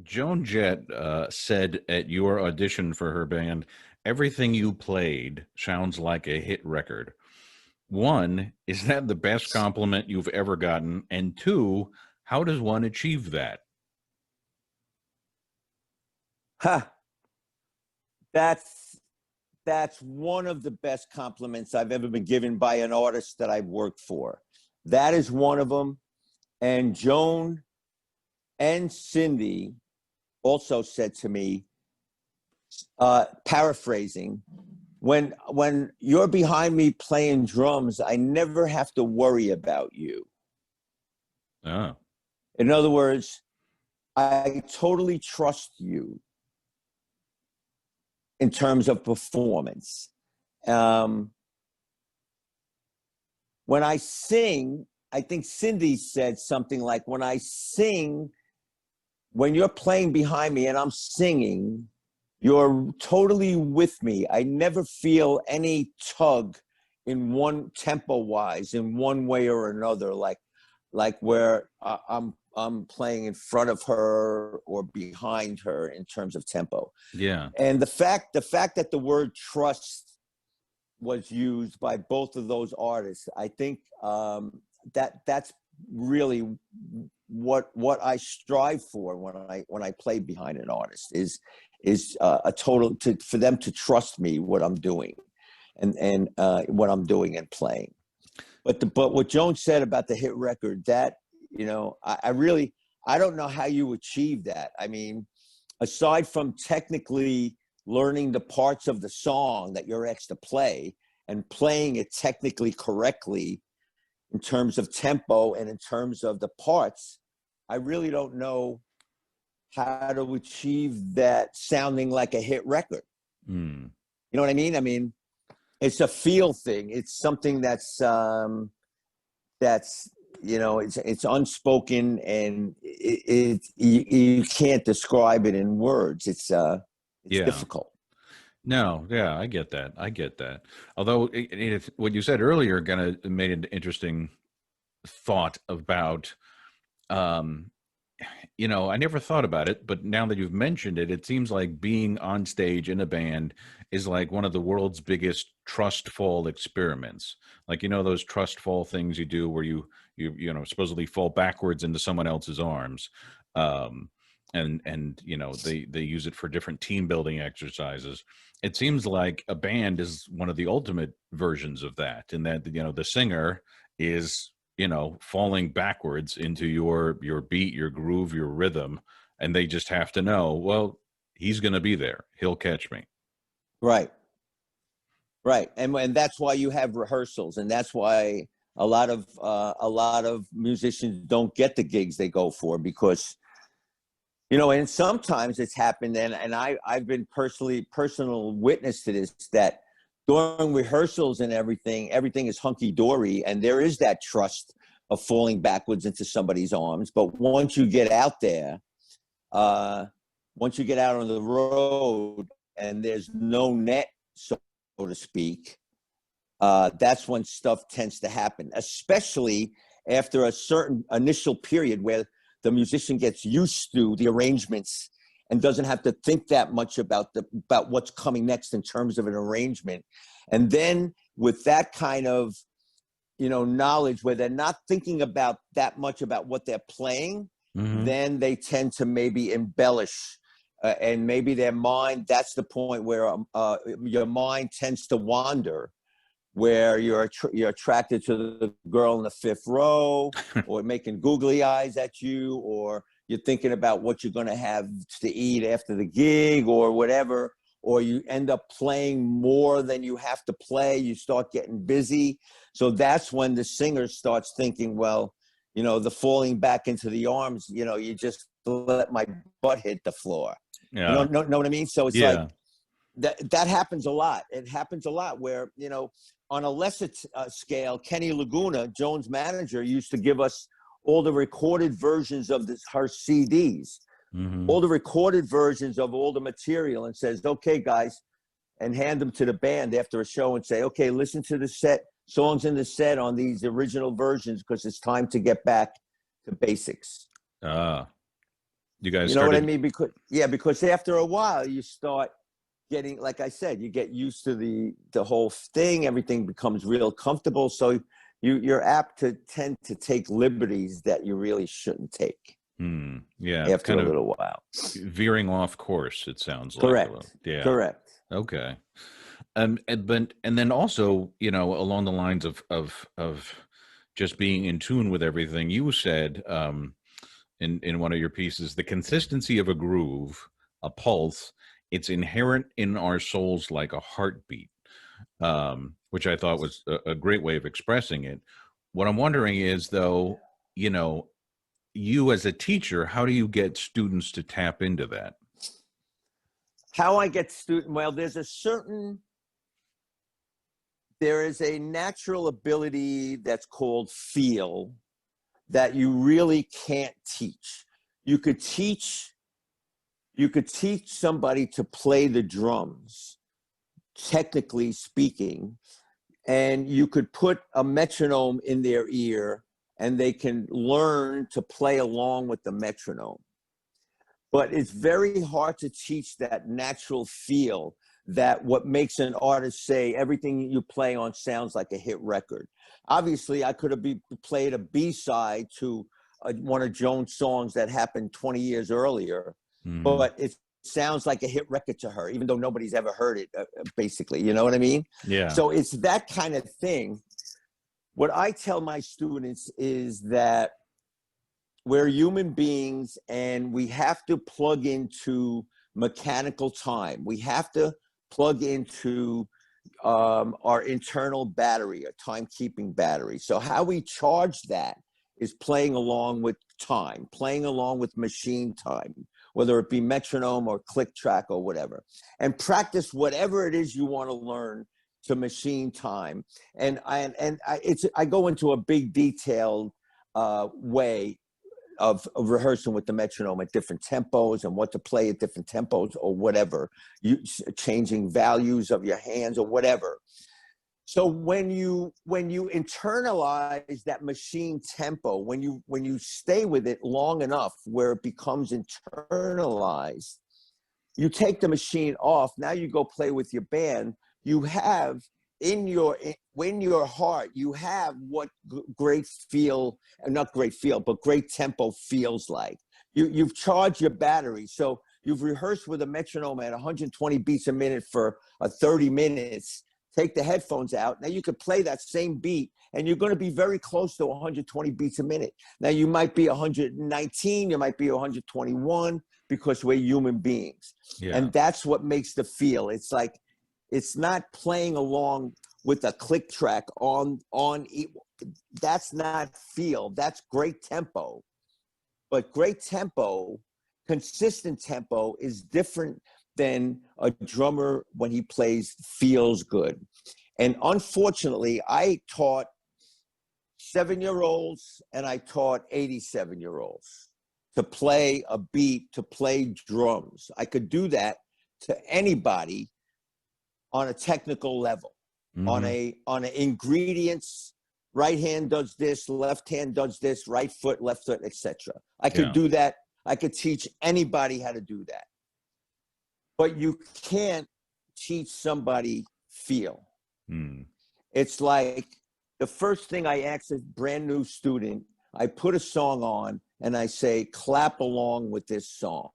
Joan Jett said at your audition for her band, everything you played sounds like a hit record. One, is that the best compliment you've ever gotten? And two, how does one achieve that? Ha! That's that's one of the best compliments I've ever been given by an artist that I've worked for. That is one of them. And Joan and Cyndi also said to me, paraphrasing, when you're behind me playing drums, I never have to worry about you. Oh, In other words, I totally trust you in terms of performance. Um, when I sing, I think Cyndi said something like, when I sing, when you're playing behind me and I'm singing, you're totally with me. I never feel any tug in one tempo wise, in one way or another, like where I'm playing in front of her or behind her in terms of tempo. yeah. And the fact that the word trust was used by both of those artists, I think that's really what I strive for when I play behind an artist is a total for them to trust me what I'm doing and what I'm doing and playing. But what Joan said about the hit record, that I really I don't know how you achieve that. I mean, aside from technically learning the parts of the song that you're asked to play and playing it technically correctly in terms of tempo and in terms of the parts, I really don't know how to achieve that sounding like a hit record. Mm. You know what I mean? I mean, it's a feel thing. It's something that's it's unspoken, and you can't describe it in words. It's Yeah. difficult. No, yeah, I get that. I get that. Although what you said earlier kind of made an interesting thought about, um, I never thought about it, but now that you've mentioned it, it seems like being on stage in a band is like one of the world's biggest trust fall experiments. Like, those trust fall things you do where you supposedly fall backwards into someone else's arms. Um, and they use it for different team building exercises. It seems like a band is one of the ultimate versions of that, in that the singer is falling backwards into your beat, your groove, your rhythm, and they just have to know, well, he's going to be there, he'll catch me. Right. Right, and that's why you have rehearsals, and that's why a lot of musicians don't get the gigs they go for, because and sometimes it's happened, and I've been personal witness to this, that during rehearsals and everything is hunky dory, and there is that trust of falling backwards into somebody's arms. But once you get out there, once you get out on the road, and there's no net, so to speak, that's when stuff tends to happen, especially after a certain initial period where the musician gets used to the arrangements and doesn't have to think that much about what's coming next in terms of an arrangement. And then with that kind of knowledge, where they're not thinking about that much about what they're playing, Mm-hmm. then they tend to maybe embellish, and maybe their mind, that's the point where your mind tends to wander, where you're attracted to the girl in the fifth row, or making googly eyes at you, or you're thinking about what you're going to have to eat after the gig or whatever, or you end up playing more than you have to play. You start getting busy. So that's when the singer starts thinking, well, the falling back into the arms, you just let my butt hit the floor. Yeah. Know what I mean? So it's like, Yeah. that happens a lot. It happens a lot where, on a lesser scale, Kenny Laguna, Joan's manager, used to give us all the recorded versions of her CDs, Mm-hmm. all the recorded versions of all the material, and says, okay, guys, and hand them to the band after a show and say, okay, listen to the songs in the set on these original versions, because it's time to get back to basics. Ah. You guys You know what I started. mean? Because after a while you start getting, like I said, you get used to the whole thing. Everything becomes real comfortable. So you're apt to tend to take liberties that you really shouldn't take Yeah, after kind a of little while. veering off course, it sounds like a little. Correct. Yeah. Correct. Okay. And then also, along the lines of just being in tune with everything, you said in one of your pieces, the consistency of a groove, a pulse, it's inherent in our souls like a heartbeat, which I thought was a great way of expressing it. What I'm wondering is, though, you as a teacher, how do you get students to tap into that? How I get student, well, there is a natural ability that's called feel that you really can't teach. You could teach somebody to play the drums, technically speaking, and you could put a metronome in their ear and they can learn to play along with the metronome. But it's very hard to teach that natural feel, that what makes an artist say everything you play on sounds like a hit record. Obviously, I could have played a B-side to one of Joan's songs that happened 20 years earlier, but it sounds like a hit record to her, even though nobody's ever heard it, basically. You know what I mean? Yeah. So it's that kind of thing. What I tell my students is that we're human beings and we have to plug into mechanical time. We have to plug into our internal battery, a timekeeping battery. So how we charge that is playing along with time, playing along with machine time, whether it be metronome or click track or whatever, and practice whatever it is you want to learn to machine time. And I go into a big detailed way of rehearsing with the metronome at different tempos and what to play at different tempos or whatever, you changing values of your hands or whatever. So when you internalize that machine tempo, when you stay with it long enough where it becomes internalized, you take the machine off. Now you go play with your band. You have in your heart, you have what great feel, not great feel, but great tempo feels like. You've charged your battery. So you've rehearsed with a metronome at 120 beats a minute for 30 minutes. Take the headphones out. Now you could play that same beat and you're going to be very close to 120 beats a minute. Now you might be 119, you might be 121 because we're human beings. Yeah. And that's what makes the feel. It's like, it's not playing along with a click track on that's not feel. That's great tempo. But great tempo, consistent tempo is different than a drummer when he plays feels good. And unfortunately, I taught 7-year-olds and I taught 87-year-olds to play a beat, to play drums. I could do that to anybody on a technical level, on a ingredients. Right hand does this, left hand does this, right foot, left foot, etc. I could do that. I could teach anybody how to do that. But you can't teach somebody feel. It's like the first thing I ask a brand new student, I put a song on and I say, clap along with this song.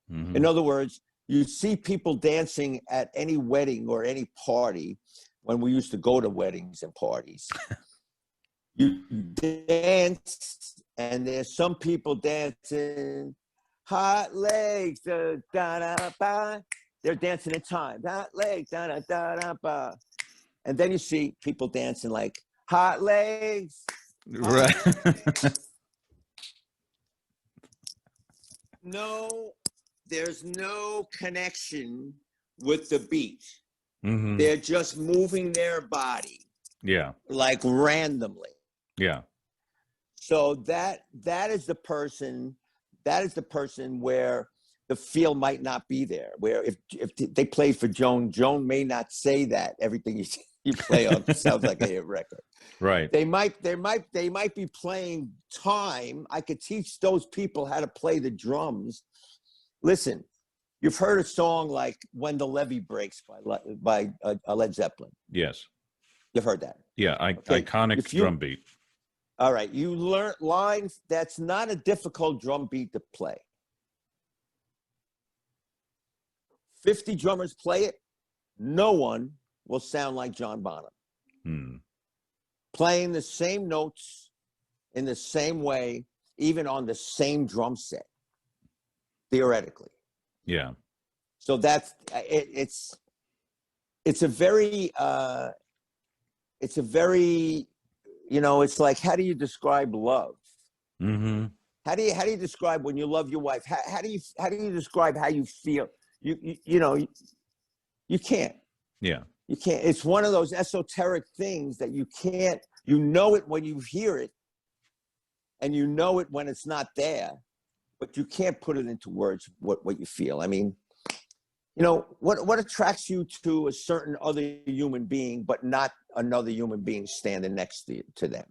In other words, you see people dancing at any wedding or any party when we used to go to weddings and parties. You dance, and there's some people dancing, hot legs, da da da ba. They're dancing in time, hot legs, da da da da ba. And then you see people dancing like hot legs, Right. No, there's no connection with the beat. They're just moving their body. Yeah. Like randomly. Yeah. So that is the person where the feel might not be there. Where if they played for Joan may not say that everything you play on sounds like a hit record. Right. They might be playing time. I could teach those people how to play the drums Listen, you've heard a song like "When the Levee Breaks" by Led Zeppelin. Yes. You've heard that. Yeah. Okay. Iconic drum beat. All right. You learn lines. That's not a difficult drum beat to play. 50 drummers play it. No one will sound like John Bonham. Hmm. Playing the same notes in the same way, even on the same drum set, theoretically. Yeah. So that's it's a very it's like, how do you describe love? Mm-hmm. How do you describe when you love your wife? How do you describe how you feel? You can't. Yeah. You can't. It's one of those esoteric things that you can't. You know it when you hear it, and you know it when it's not there, but you can't put it into words what you feel. I mean, what attracts you to a certain other human being, but not another human being standing next to them?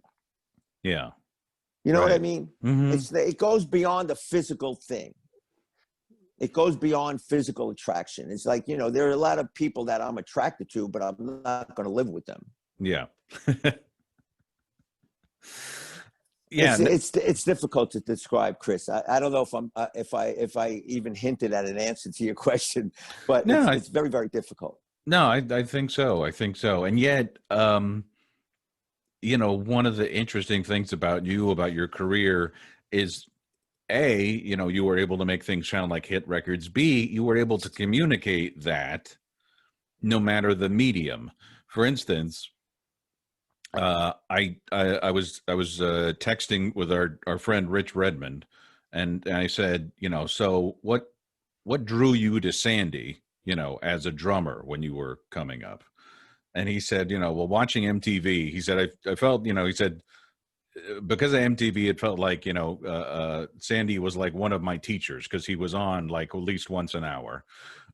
Yeah. You know Right. what I mean? Mm-hmm. It goes beyond the physical thing. It goes beyond physical attraction. It's like, there are a lot of people that I'm attracted to, but I'm not going to live with them. Yeah. Yeah. It's difficult to describe, Chris. I don't know if I even hinted at an answer to your question, but No, it's very, very difficult. No, I think so. I think so. And yet, one of the interesting things about your career is, A, you were able to make things sound like hit records. B, you were able to communicate that no matter the medium. For instance, I was texting with our friend Rich Redmond, and I said, so what drew you to Sandy, as a drummer when you were coming up? And he said, well, watching MTV, he said, I felt, he said, because of MTV, it felt like, Sandy was like one of my teachers, because he was on like at least once an hour.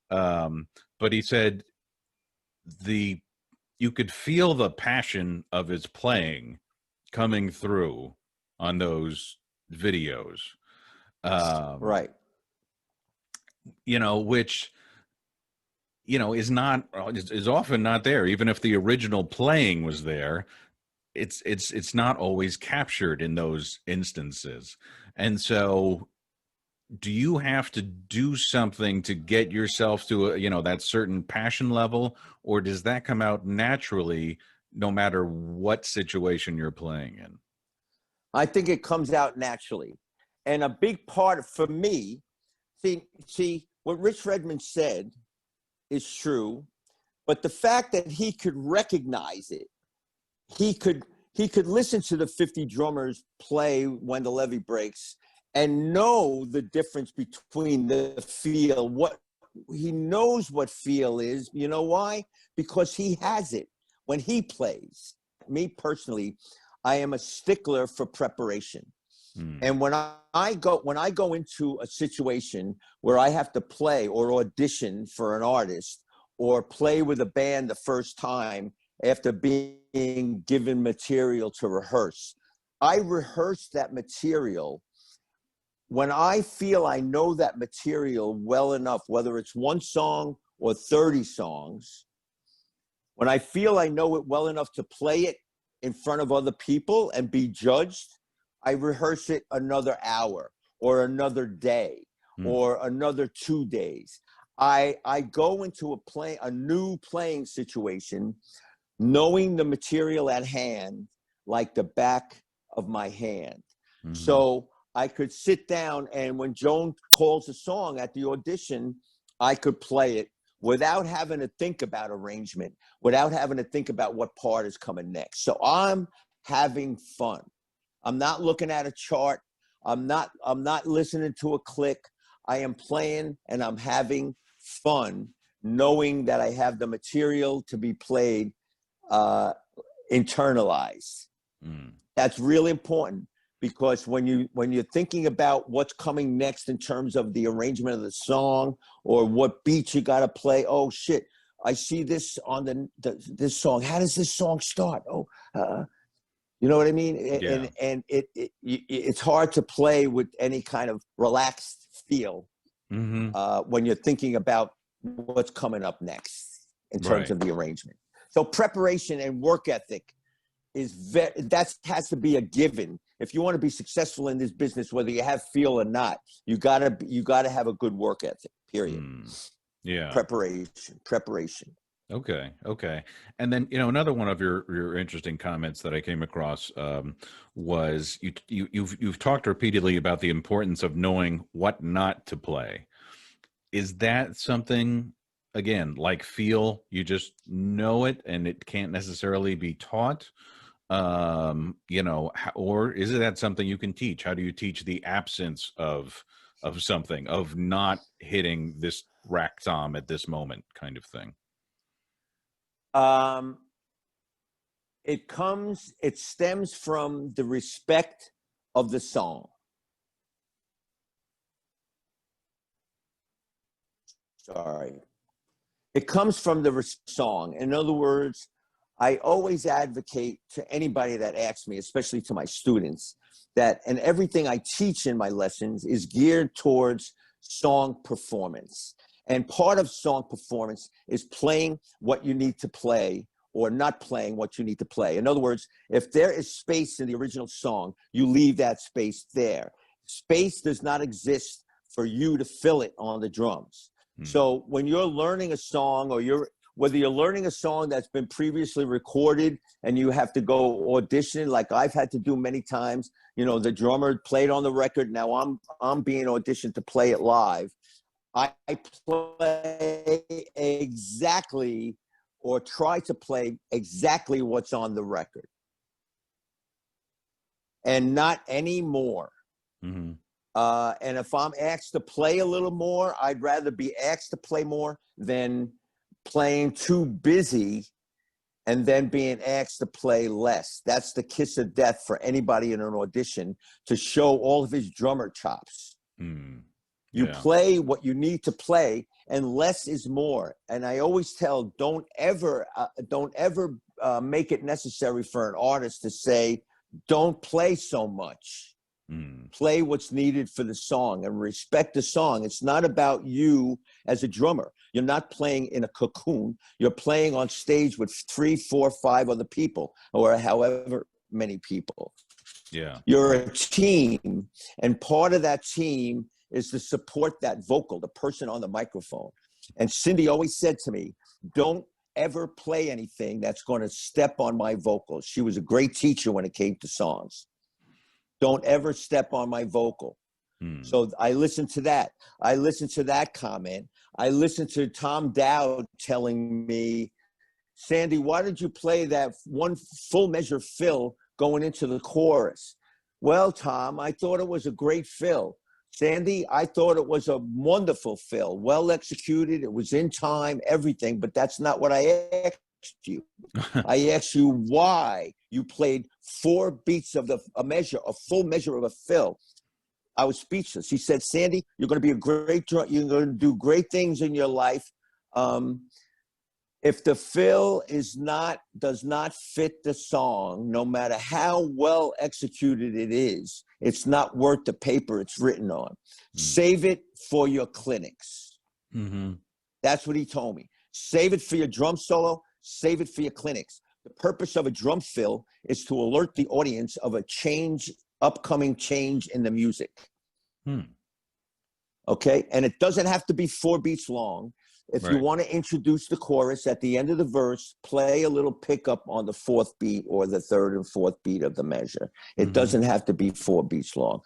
But he said you could feel the passion of his playing coming through on those videos. Right. Which, is often not there. Even if the original playing was there, it's not always captured in those instances. And so, do you have to do something to get yourself to that certain passion level, or does that come out naturally no matter what situation you're playing in? I think it comes out naturally. And a big part for me, see what Rich Redmond said is true, but the fact that he could recognize it, he could listen to the 50 drummers play When the Levee Breaks and know the difference between the feel. What he knows what feel is. You know why? Because he has it when he plays. Me personally, I am a stickler for preparation. And when I go into a situation where I have to play or audition for an artist or play with a band the first time after being given material to rehearse, I rehearse that material. When I feel I know that material well enough, whether it's one song or 30 songs, when I feel I know it well enough to play it in front of other people and be judged, I rehearse it another hour or another day or another 2 days. I go into a new playing situation knowing the material at hand like the back of my hand. So I could sit down, and when Joan calls a song at the audition, I could play it without having to think about arrangement, without having to think about what part is coming next. So I'm having fun. I'm not looking at a chart. I'm not listening to a click. I am playing and I'm having fun, knowing that I have the material to be played internalized. That's really important, because when you're thinking about what's coming next in terms of the arrangement of the song or what beat you got to play, oh shit, I see this on this song. How does this song start? You know what I mean? Yeah. And it's hard to play with any kind of relaxed feel Mm-hmm. when you're thinking about what's coming up next in terms Right. of the arrangement. So preparation and work ethic that has to be a given. If you want to be successful in this business, whether you have feel or not, you gotta have a good work ethic. Period. Yeah. Preparation. Okay. Okay. And then, another one of your interesting comments that I came across was you've talked repeatedly about the importance of knowing what not to play. Is that something, again, like feel, you just know it and it can't necessarily be taught? Or is that something you can teach? How do you teach the absence of something, of not hitting this rack tom at this moment kind of thing? Um, it stems from the respect of the song. Sorry. It comes from the song. In other words, I always advocate to anybody that asks me, especially to my students, that and everything I teach in my lessons is geared towards song performance. And part of song performance is playing what you need to play or not playing what you need to play. In other words, if there is space in the original song, you leave that space there. Space does not exist for you to fill it on the drums. So when you're learning a song or whether you're learning a song that's been previously recorded and you have to go audition, like I've had to do many times, the drummer played on the record. Now I'm being auditioned to play it live. I play exactly or try to play exactly what's on the record and not any more. Mm-hmm. And if I'm asked to play a little more, I'd rather be asked to play more than playing too busy and then being asked to play less. That's the kiss of death for anybody in an audition, to show all of his drummer chops. You play what you need to play, and less is more. And I always tell, don't ever make it necessary for an artist to say, don't play so much. Play what's needed for the song and respect the song. It's not about you as a drummer. You're not playing in a cocoon. You're playing on stage with 3, 4, 5 other people, or however many people. Yeah. You're a team, and part of that team is to support that vocal, the person on the microphone. And Cyndi always said to me, don't ever play anything that's going to step on my vocals. She was a great teacher when it came to songs. Don't ever step on my vocal. So I listened to that. I listened to that comment. I listened to Tom Dowd telling me, Sandy, why did you play that one full measure fill going into the chorus? Well, Tom, I thought it was a great fill. Sandy, I thought it was a wonderful fill, well executed. It was in time, everything, but that's not what I asked you. I asked you why you played 4 beats of a full measure of a fill. I was speechless. He said, Sandy, you're going to be a great drummer. You're going to do great things in your life. If the fill does not fit the song, no matter how well executed it is, it's not worth the paper it's written on. Save it for your clinics. That's what he told me. Save it for your drum solo. Save it for your clinics. The purpose of a drum fill is to alert the audience of a upcoming change in the music. Okay? And it doesn't have to be 4 beats long. If you want to introduce the chorus at the end of the verse, play a little pickup on the 4th beat or the 3rd and 4th beat of the measure. It doesn't have to be 4 beats long.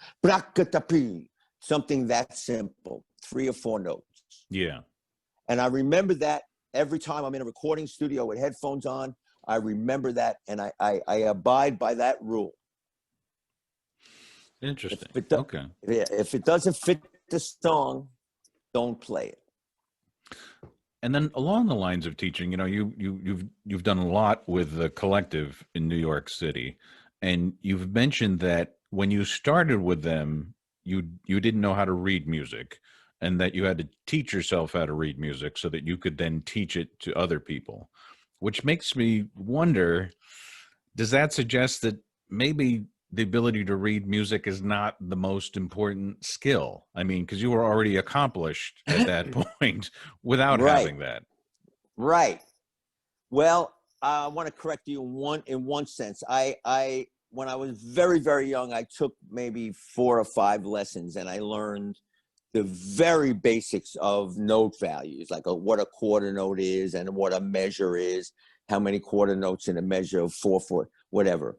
Something that simple, 3 or 4 notes. Yeah. And I remember that every time I'm in a recording studio with headphones on. I remember that, and I abide by that rule. Interesting. Okay. If it doesn't fit the song, don't play it. And then along the lines of teaching, you've done a lot with the collective in New York City, and you've mentioned that when you started with them, you didn't know how to read music, and that you had to teach yourself how to read music so that you could then teach it to other people, which makes me wonder, does that suggest that maybe the ability to read music is not the most important skill. I mean, because you were already accomplished at that point without Right, having that. right. Well, I want to correct you in one sense. I when I was very, very young, I took maybe 4 or 5 lessons, and I learned the very basics of note values, like what a quarter note is and what a measure is, how many quarter notes in a measure of 4/4, whatever.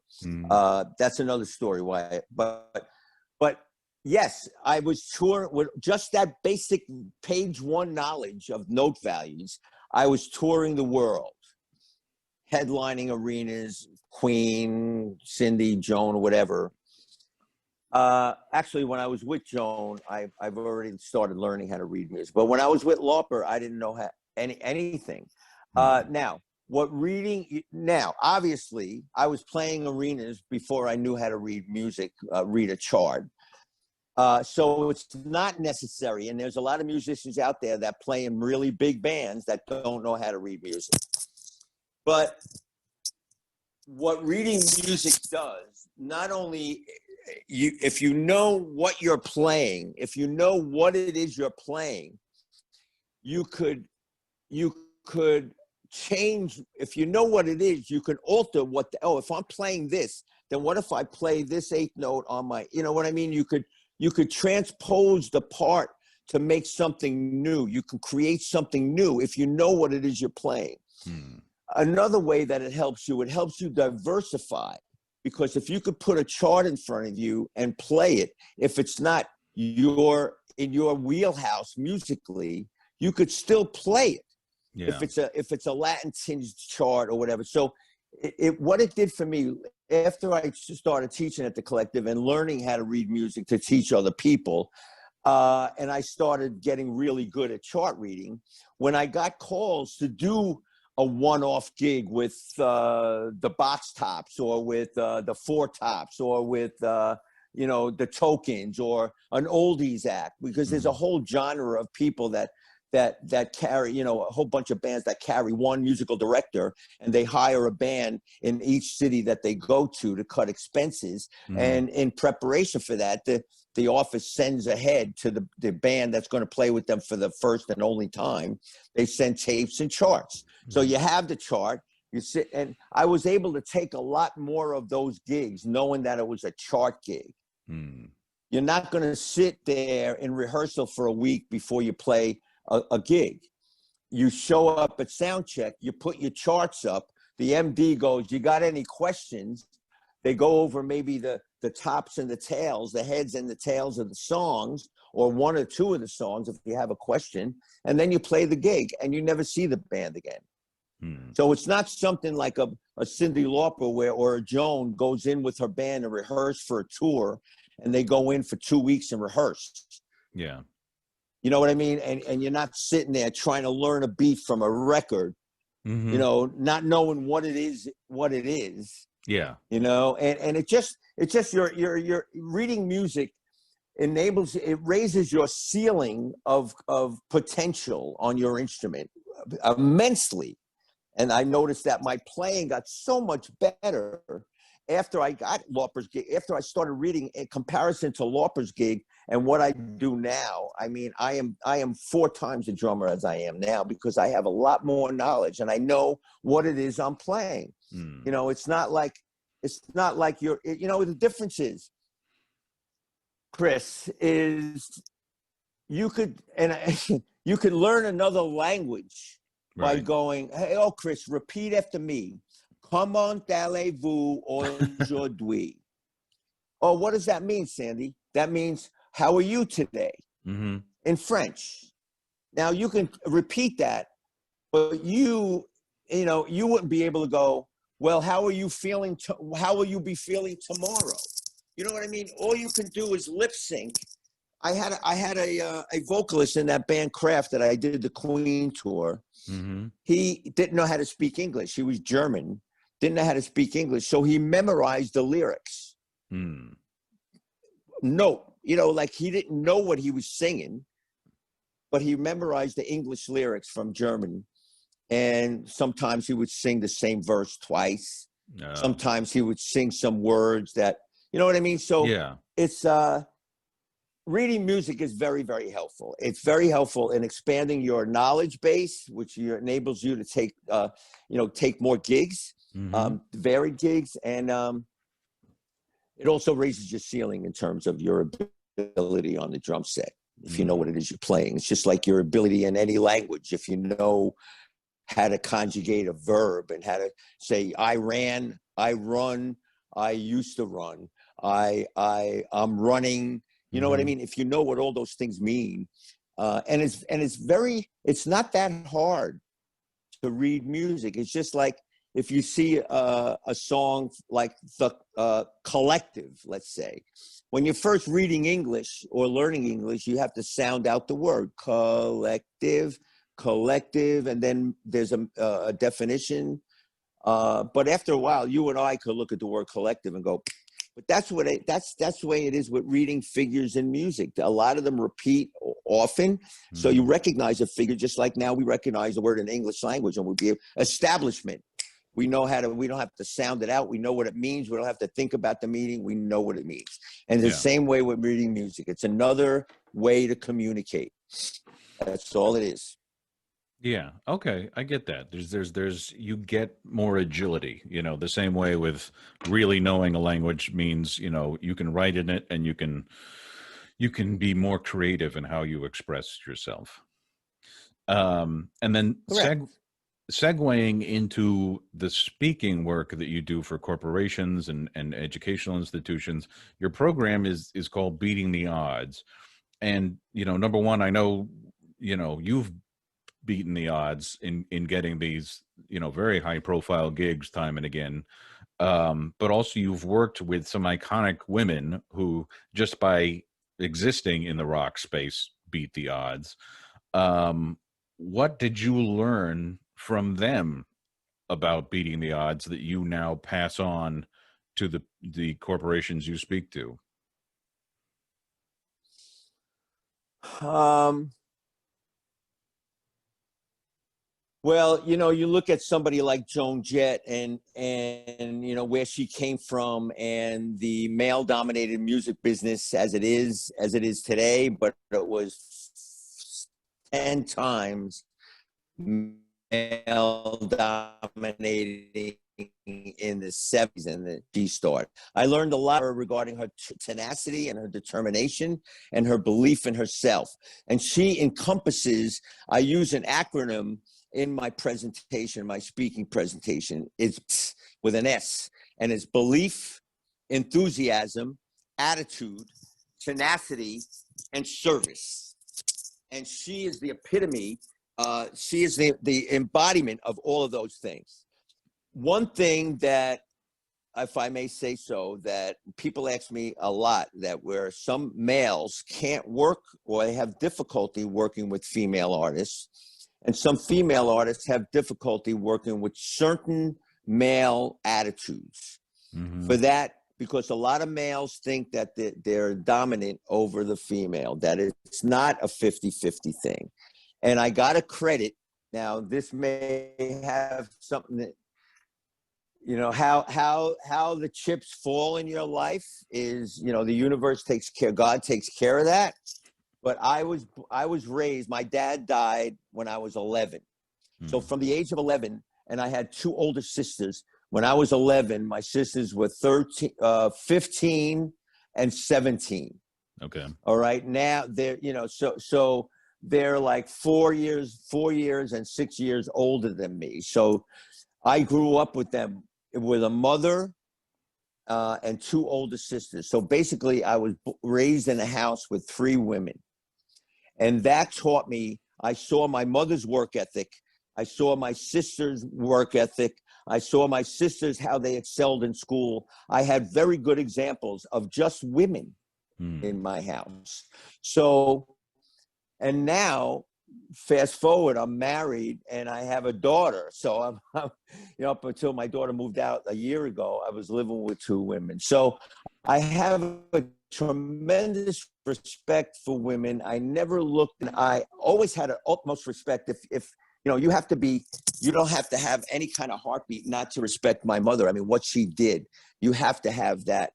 That's another story. Why? But yes, I was touring with just that basic page 1 knowledge of note values. I was touring the world, headlining arenas, Queen, Cyndi, Joan, whatever. Actually, when I was with Joan, I've already started learning how to read music. But when I was with Lauper, I didn't know anything. Now, obviously, I was playing arenas before I knew how to read music, read a chart. So it's not necessary. And there's a lot of musicians out there that play in really big bands that don't know how to read music. But what reading music does, not only if you know what you're playing, if you know what it is you're playing, you could change. If you know what it is, you can alter if I'm playing this, then what if I play this 8th note on my, you know what I mean? You could transpose the part to make something new. You can create something new if you know what it is you're playing. Another way that it helps you diversify, because if you could put a chart in front of you and play it, if it's not in your wheelhouse musically, you could still play it. Yeah. If it's a Latin tinged chart or whatever. So what it did for me after I started teaching at the Collective and learning how to read music to teach other people, and I started getting really good at chart reading, when I got calls to do a one-off gig with the Box Tops or with the Four Tops or with the Tokens or an oldies act, because there's a whole genre of people that carry, a whole bunch of bands that carry one musical director, and they hire a band in each city that they go to cut expenses. And in preparation for that, the office sends ahead to the band that's going to play with them for the first and only time. They send tapes and charts. So you have the chart, you sit, and I was able to take a lot more of those gigs knowing that it was a chart gig. You're not going to sit there in rehearsal for a week before you play a gig. You show up at sound check, you put your charts up, the MD goes, "You got any questions?" They go over maybe the tops and the tails, the heads and the tails of the songs, or 1 or 2 of the songs if you have a question, and then you play the gig and you never see the band again. So it's not something like a Cyndi Lauper or a Joan goes in with her band and rehearse for a tour, and they go in for 2 weeks and rehearse. Yeah. You know what I mean? And you're not sitting there trying to learn a beat from a record, not knowing what it is. Yeah. And it's just your reading music raises your ceiling of potential on your instrument immensely. And I noticed that my playing got so much better after I got Lauper's gig, after I started reading in comparison to Lauper's gig and what I do now. I mean, I am 4 times the drummer as I am now, because I have a lot more knowledge and I know what it is I'm playing. It's not like you're, the difference is, Chris, is you could learn another language by going, "Hey, Chris, repeat after me. Comment allez-vous aujourd'hui?" Oh, what does that mean, Sandy? That means, "How are you today?" In French. Now you can repeat that, but you wouldn't be able to go, "Well, how are you feeling? How will you be feeling tomorrow?" You know what I mean? All you can do is lip sync. I had a vocalist in that band Kraft that I did the Queen tour. He didn't know how to speak English. He was German, didn't know how to speak English, so he memorized the lyrics. No, like he didn't know what he was singing, but he memorized the English lyrics from German. And sometimes he would sing the same verse twice. Sometimes he would sing some words that, You know what I mean? So Yeah. it's reading music is very, very helpful. It's very helpful in expanding your knowledge base, which enables you to take, take more gigs, Mm-hmm. varied gigs, and it also raises your ceiling in terms of your ability on the drum set. If you know what it is you're playing, it's just like your ability in any language. If you know how to conjugate a verb and how to say, I ran, I run, I used to run, I'm running. You know what I mean? If you know what all those things mean, and it's not that hard to read music. It's just like if you see a song like the Collective, let's say, when you're first reading English or learning English, you have to sound out the word collective, and then there's a definition. But after a while, you and I could look at the word collective and go, but that's the way it is with reading figures in music. A lot of them repeat often, so you recognize a figure just like now we recognize the word in English language, and we'll be establishment. We know how to. We don't have to sound it out. We know what it means. We don't have to think about the meaning. We know what it means. And the same way with reading music, it's another way to communicate. That's all it is. Yeah. Okay. I get that. There's you get more agility, the same way with really knowing a language means, you can write in it and you can be more creative in how you express yourself. And then segueing into the speaking work that you do for corporations and educational institutions, your program is called Beating the Odds. And, number one, I know, you've beaten the odds in getting these, very high profile gigs time and again. But also you've worked with some iconic women who just by existing in the rock space beat the odds. What did you learn from them about beating the odds that you now pass on to the corporations you speak to? Well, you look at somebody like Joan Jett and where she came from and the male dominated music business as it is today, but it was 10 times male dominating in the 70s and the G started. I learned a lot regarding her tenacity and her determination and her belief in herself. And she encompasses, I use an acronym in my presentation, my speaking presentation. It's with an S, and it's belief, enthusiasm, attitude, tenacity, and service. And she is the epitome. She is the embodiment of all of those things. One thing that, if I may say so, that people ask me a lot, that where some males can't work or they have difficulty working with female artists, and some female artists have difficulty working with certain male attitudes. For that, because a lot of males think that they're dominant over the female, that it's not a 50-50 thing. And I got to credit, now this may have something that, how the chips fall in your life is, the universe takes care, God takes care of that. But I was raised, my dad died when I was 11. So from the age of 11, and I had two older sisters. When I was 11, my sisters were 15 and 17. Okay. All right. Now they're, so they're like 4 years and 6 years older than me. So I grew up with them with a mother and two older sisters. So basically I was raised in a house with three women. And that taught me, I saw my mother's work ethic. I saw my sister's work ethic. I saw my sisters, how they excelled in school. I had very good examples of just women in my house. So, and now, fast forward, I'm married and I have a daughter. So I'm up until my daughter moved out a year ago, I was living with two women. So I have a tremendous respect for women. I never looked, and I always had an utmost respect. If you have to be, you don't have to have any kind of heartbeat not to respect my mother. I mean, what she did, you have to have that.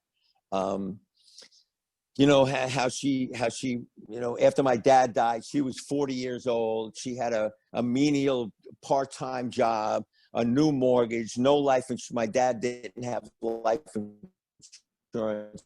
You know, how she, you know, after my dad died, she was 40 years old. She had a menial part-time job, a new mortgage, no life insurance. My dad didn't have life insurance.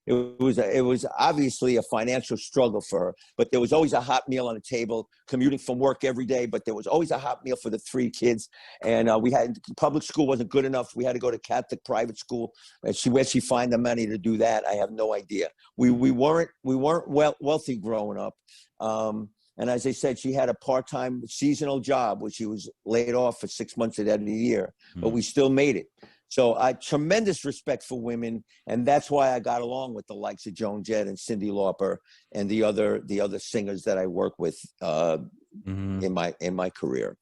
It was obviously a financial struggle for her, but there was always a hot meal on the table, commuting from work every day, but there was always a hot meal for the 3 kids. And we had, public school wasn't good enough. We had to go to Catholic private school. And where'd she find the money to do that? I have no idea. We weren't wealthy growing up. And as I said, she had a part-time seasonal job, which she was laid off for 6 months at the end of the year, but we still made it. So I tremendous respect for women, and that's why I got along with the likes of Joan Jett and Cyndi Lauper and the other singers that I work with in my career.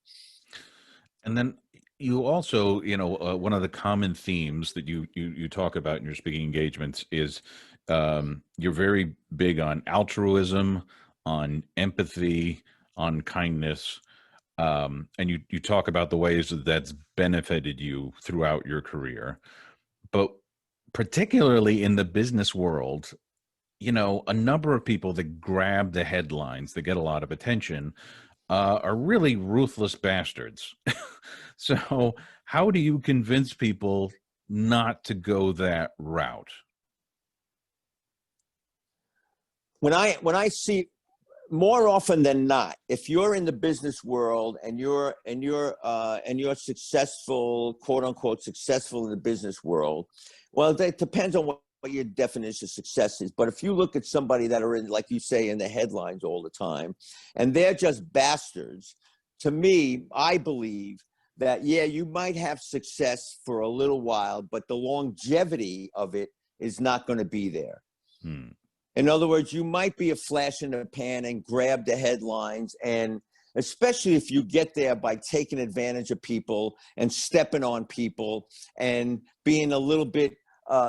And then you also, you know, one of the common themes that you talk about in your speaking engagements is you're very big on altruism, on empathy, on kindness. And you talk about the ways that that's benefited you throughout your career. But particularly in the business world, you know, a number of people that grab the headlines, that get a lot of attention, are really ruthless bastards. So how do you convince people not to go that route? When I see, more often than not, if you're in the business world and you're successful, quote unquote, successful in the business world, well, that depends on what your definition of success is. But if you look at somebody that are in, like you say, in the headlines all the time, and they're just bastards, to me, I believe that, yeah, you might have success for a little while, but the longevity of it is not going to be there. In other words, you might be a flash in the pan and grab the headlines, and especially if you get there by taking advantage of people and stepping on people and being a little bit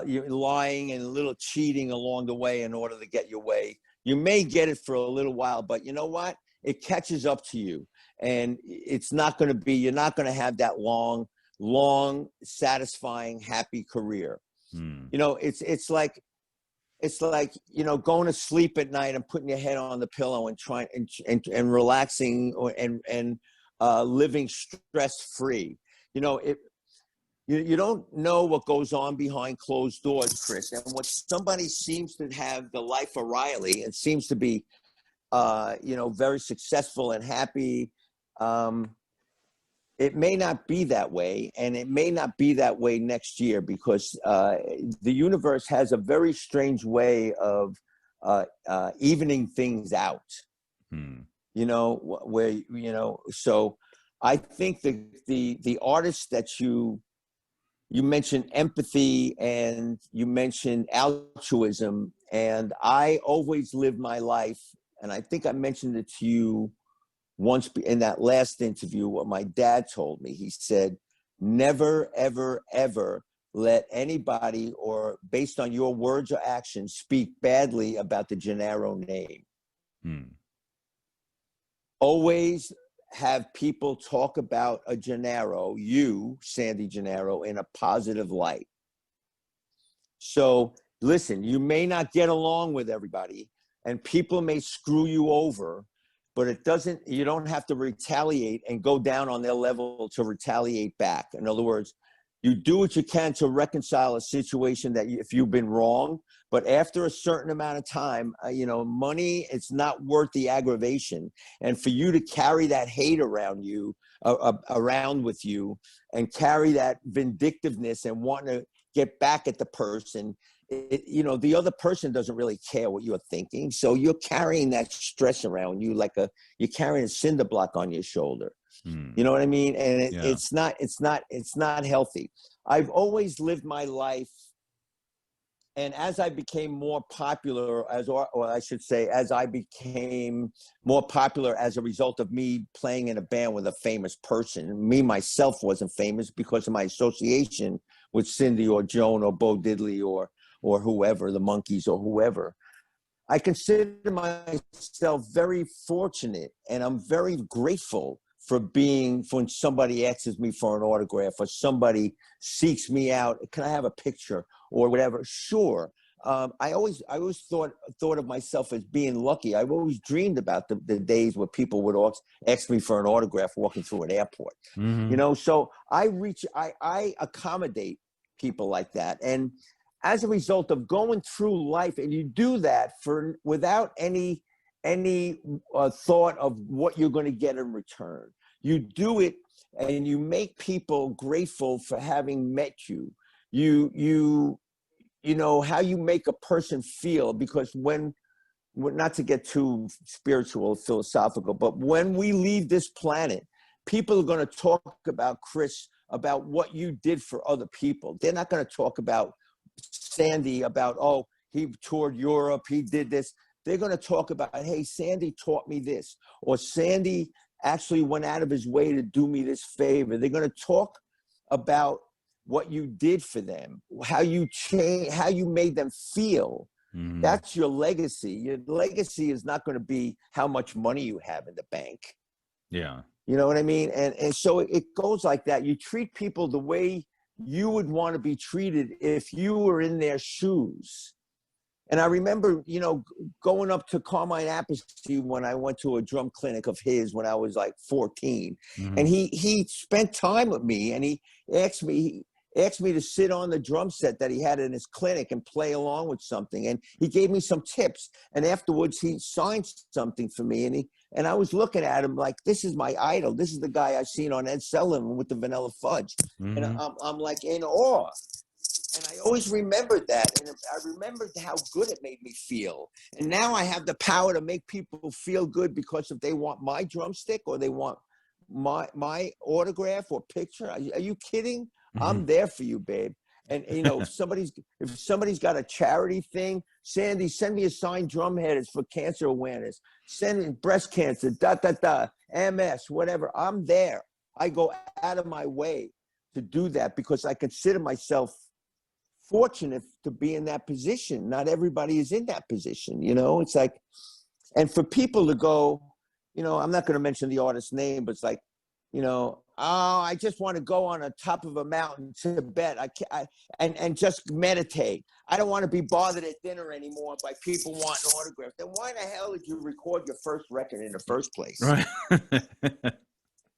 you're lying and a little cheating along the way in order to get your way. You may get it for a little while, but you know what? It catches up to you, and it's not going to be, you're not going to have that long, satisfying, happy career. You know, it's like, you know, going to sleep at night and putting your head on the pillow and trying and relaxing and living stress-free. You know, you don't know what goes on behind closed doors, Chris. And when somebody seems to have the life of Riley and seems to be, you know, very successful and happy, it may not be that way, and it may not be that way next year, because the universe has a very strange way of evening things out. You know, where, you know, so I think the artists that you mentioned empathy and you mentioned altruism, and I always live my life, and I think I mentioned it to you once in that last interview, what my dad told me. He said, never, ever, ever let anybody, or based on your words or actions, speak badly about the Gennaro name. Always have people talk about a Gennaro, you, Sandy Gennaro, in a positive light. So listen, you may not get along with everybody, and people may screw you over, but it doesn't, you don't have to retaliate and go down on their level to retaliate back. In other words, you do what you can to reconcile a situation that if you've been wrong, but after a certain amount of time, you know, money, it's not worth the aggravation. And for you to carry that hate around you, around with you, and carry that vindictiveness and want to get back at the person, you know, the other person doesn't really care what you're thinking. So you're carrying that stress around you like you're carrying a cinder block on your shoulder. You know what I mean? And it's not healthy. I've always lived my life, and as I became more popular, or I should say, as I became more popular as a result of me playing in a band with a famous person, me myself wasn't famous because of my association with Cyndi or Joan or Bo Diddley or whoever, the Monkees or whoever. I consider myself very fortunate, and I'm very grateful for when somebody asks me for an autograph, or somebody seeks me out, can I have a picture or whatever? Sure. I always thought of myself as being lucky. I've always dreamed about the days where people would ask me for an autograph walking through an airport. Mm-hmm. You know, so I accommodate people like that. And as a result of going through life, and you do that without any thought of what you're going to get in return. You do it, and you make people grateful for having met you. You know how you make a person feel, because when, not to get too spiritual, philosophical, but when we leave this planet, people are going to talk about Cris, about what you did for other people. They're not going to talk about Sandy, about, oh, he toured Europe, he did this. They're going to talk about, hey, Sandy taught me this, or Sandy actually went out of his way to do me this favor. They're going to talk about what you did for them, how you changed, how you made them feel. Mm-hmm. That's your legacy. Your legacy is not going to be how much money you have in the bank. Yeah. You know what I mean? And so it goes like that. You treat people the way you would want to be treated if you were in their shoes. And I remember, you know, going up to Carmine Appice when I went to a drum clinic of his when I was like 14. Mm-hmm. And he spent time with me, and he asked me to sit on the drum set that he had in his clinic and play along with something. And he gave me some tips. And afterwards he signed something for me. And I was looking at him like, this is my idol. This is the guy I've seen on Ed Sullivan with the Vanilla Fudge. Mm-hmm. And I'm like in awe. And I always remembered that. And I remembered how good it made me feel. And now I have the power to make people feel good, because if they want my drumstick or they want my autograph or picture, are you kidding? Mm-hmm. I'm there for you, babe. And you know, if somebody's got a charity thing, Sandy, send me a signed drum head. It's for cancer awareness. Send me breast cancer, MS, whatever. I'm there. I go out of my way to do that, because I consider myself fortunate to be in that position. Not everybody is in that position, you know. It's like, and for people to go, you know, I'm not going to mention the artist's name, but it's like, you know, oh, I just want to go on the top of a mountain to Tibet. And just meditate. I don't want to be bothered at dinner anymore by people wanting autographs. Then why the hell did you record your first record in the first place? Right.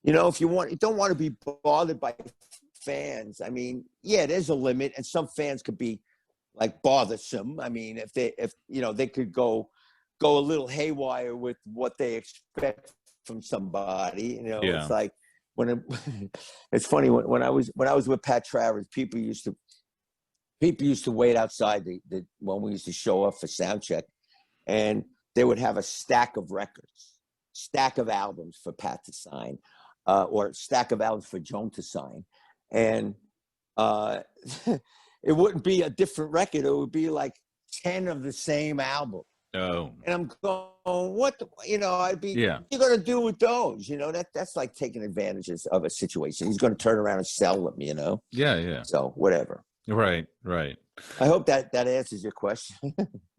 You know, you don't want to be bothered by fans. I mean, yeah, there's a limit, and some fans could be like bothersome. I mean, if you know, they could go a little haywire with what they expect from somebody. You know, Yeah. It's like it's funny when I was with Pat Travers, people used to wait outside when we used to show up for sound check, and they would have a stack of records, stack of albums for Pat to sign, or stack of albums for Joan to sign. And it wouldn't be a different record. It would be like 10 of the same album. Oh. And I'm going, what, you know, what are you going to do with those? You know, that's like taking advantage of a situation. He's going to turn around and sell them, you know? Yeah, yeah. So whatever. Right, right. I hope that answers your question.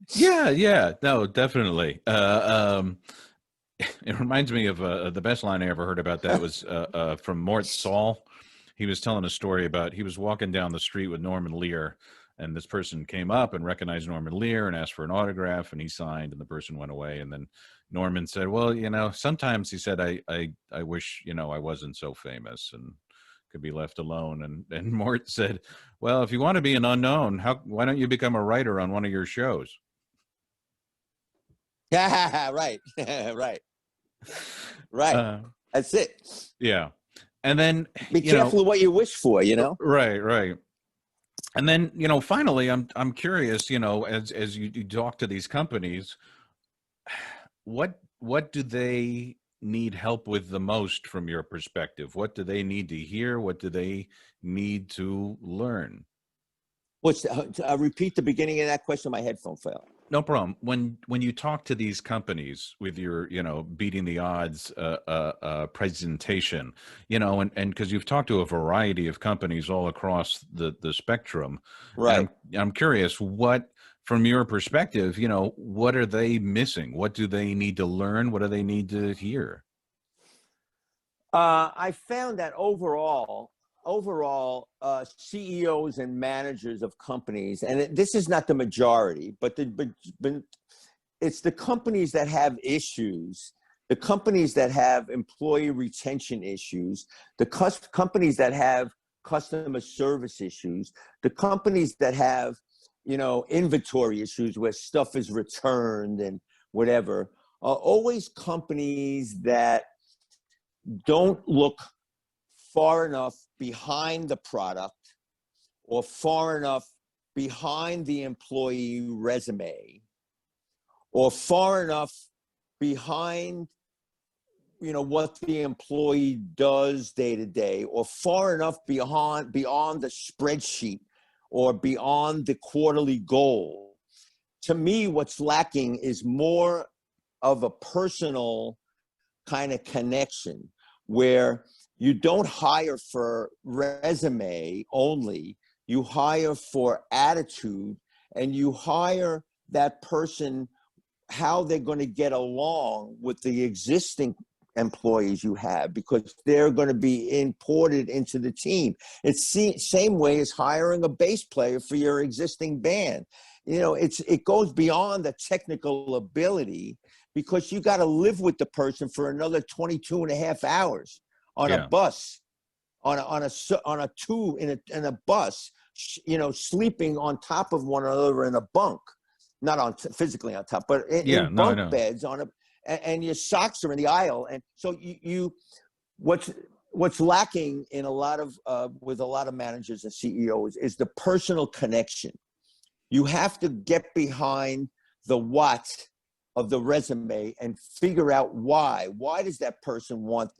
Yeah. No, definitely. It reminds me of the best line I ever heard about that was from Mort Saul. He was telling a story about, he was walking down the street with Norman Lear, and this person came up and recognized Norman Lear and asked for an autograph, and he signed, and the person went away. And then Norman said, well, you know, sometimes, he said, I wish, you know, I wasn't so famous and could be left alone. And Mort said, well, if you want to be an unknown, why don't you become a writer on one of your shows? Yeah, right. Right. That's it. Yeah. And then be careful of what you wish for, you know? Right. And then, you know, finally, I'm curious, you know, as you talk to these companies, what do they need help with the most from your perspective? What do they need to hear? What do they need to learn? Repeat the beginning of that question. My headphone fell. No problem. When you talk to these companies with your, you know, beating the odds presentation, you know, and because you've talked to a variety of companies all across the spectrum, right? I'm curious, what, from your perspective, you know, what are they missing? What do they need to learn? What do they need to hear? I found that overall, overall, CEOs and managers of companies, and this is not the majority, but it's the companies that have issues, the companies that have employee retention issues, the companies that have customer service issues, the companies that have, inventory issues where stuff is returned and whatever, are always companies that don't look far enough behind the product or far enough behind the employee resume or far enough behind what the employee does day to day, or far enough beyond the spreadsheet or beyond the quarterly goal. To me, what's lacking is more of a personal kind of connection where you don't hire for resume only, you hire for attitude, and you hire that person how they're going to get along with the existing employees you have, because they're going to be imported into the team. It's the same way as hiring a bass player for your existing band. It goes beyond the technical ability, because you got to live with the person for another 22 and a half hours on a bus, in a bus, sleeping on top of one another in a bunk, not physically on top, but in bunk beds and your socks are in the aisle. And so what's lacking in with a lot of managers and CEOs is the personal connection. You have to get behind the what of the resume and figure out why. Why does that person want?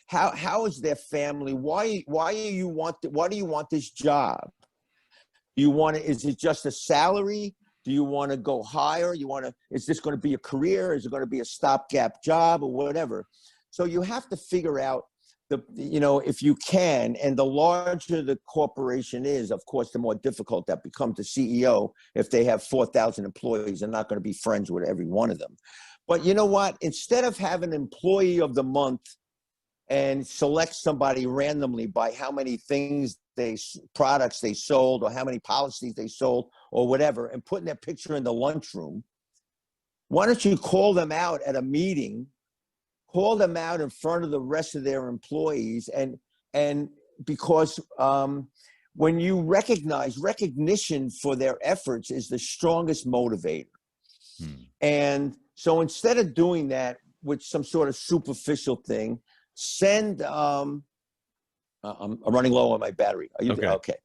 How is their family? Why do you want this job? Is it just a salary? Do you want to go higher? Is this going to be a career? Is it going to be a stopgap job or whatever? So you have to figure out if you can, and the larger the corporation is, of course, the more difficult that becomes. The CEO, if they have 4,000 employees, they're not going to be friends with every one of them. But you know what? Instead of having employee of the month and select somebody randomly by how many products they sold or how many policies they sold or whatever, and putting their picture in the lunchroom, why don't you call them out at a meeting, call them out in front of the rest of their employees, and because when you recognition for their efforts is the strongest motivator. And so instead of doing that with some sort of superficial thing, send I'm running low on my battery. Are you okay?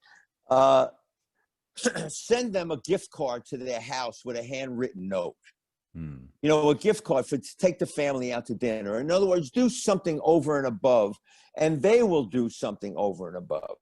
Send them a gift card to their house with a handwritten note. A gift card to take the family out to dinner. In other words, do something over and above, and they will do something over and above.